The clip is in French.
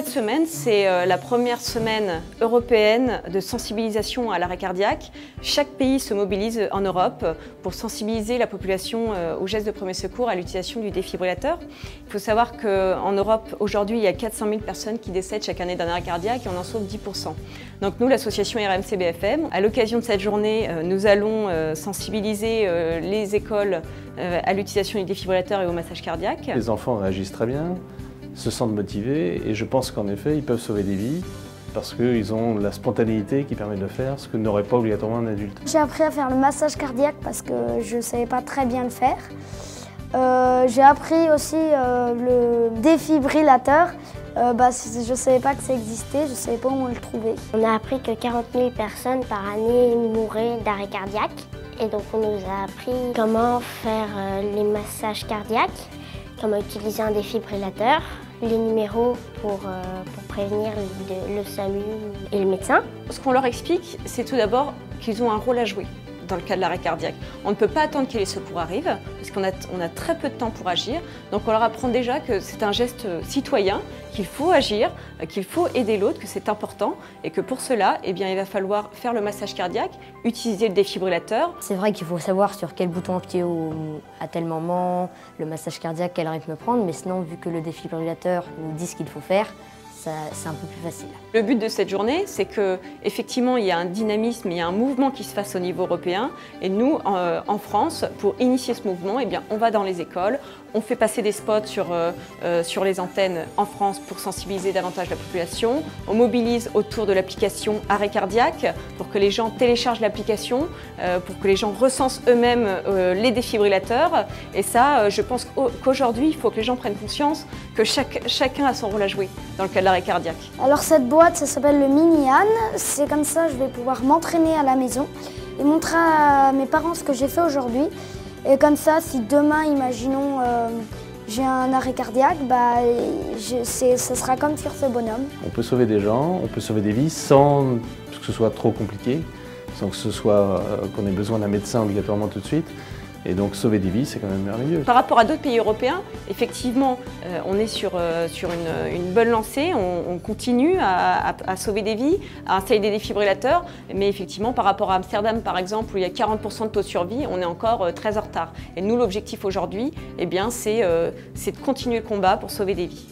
cette semaine, c'est la première semaine européenne de sensibilisation à l'arrêt cardiaque. Chaque pays se mobilise en Europe pour sensibiliser la population aux gestes de premier secours, à l'utilisation du défibrillateur. Il faut savoir qu'en Europe, aujourd'hui, il y a 400 000 personnes qui décèdent chaque année d'un arrêt cardiaque et on en sauve 10%. Donc nous, l'association RMC-BFM, à l'occasion de cette journée, nous allons sensibiliser les écoles à l'utilisation du défibrillateur et au massage cardiaque. Les enfants réagissent très bien, se sentent motivés et je pense qu'en effet, ils peuvent sauver des vies parce qu'ils ont la spontanéité qui permet de le faire, ce que n'aurait pas obligatoirement un adulte. J'ai appris à faire le massage cardiaque parce que je ne savais pas très bien le faire. J'ai appris aussi le défibrillateur. Je ne savais pas que ça existait, je ne savais pas où on le trouvait. On a appris que 40 000 personnes par année mouraient d'arrêt cardiaque. Et donc on nous a appris comment faire les massages cardiaques, comment utiliser un défibrillateur, les numéros pour prévenir le SAMU et le médecin. Ce qu'on leur explique, c'est tout d'abord qu'ils ont un rôle à jouer dans le cas de l'arrêt cardiaque. On ne peut pas attendre que les secours arrivent, parce qu'on a très peu de temps pour agir. Donc on leur apprend déjà que c'est un geste citoyen, qu'il faut agir, qu'il faut aider l'autre, que c'est important, et que pour cela, il va falloir faire le massage cardiaque, utiliser le défibrillateur. C'est vrai qu'il faut savoir sur quel bouton appuyer à tel moment, le massage cardiaque, quel rythme prendre, mais sinon, vu que le défibrillateur nous dit ce qu'il faut faire, c'est un peu plus facile. Le but de cette journée, c'est qu'effectivement, il y a un dynamisme, il y a un mouvement qui se fasse au niveau européen. Et nous, en France, pour initier ce mouvement, on va dans les écoles, on fait passer des spots sur les antennes en France pour sensibiliser davantage la population. On mobilise autour de l'application Arrêt cardiaque pour que les gens téléchargent l'application, pour que les gens recensent eux-mêmes les défibrillateurs. Et ça, je pense qu'aujourd'hui, il faut que les gens prennent conscience que chacun a son rôle à jouer dans le cas de l'arrêt cardiaque. Alors cette boîte, ça s'appelle le Mini-Anne. C'est comme ça, je vais pouvoir m'entraîner à la maison et montrer à mes parents ce que j'ai fait aujourd'hui. Et comme ça, si demain, imaginons, j'ai un arrêt cardiaque, ça sera comme sur ce bonhomme. On peut sauver des gens, on peut sauver des vies sans que ce soit trop compliqué, sans que ce soit qu'on ait besoin d'un médecin obligatoirement tout de suite. Et donc sauver des vies, c'est quand même merveilleux. Par rapport à d'autres pays européens, effectivement, on est sur une bonne lancée, on continue à sauver des vies, à installer des défibrillateurs, mais effectivement, par rapport à Amsterdam, par exemple, où il y a 40% de taux de survie, on est encore très en retard. Et nous, l'objectif aujourd'hui, c'est de continuer le combat pour sauver des vies.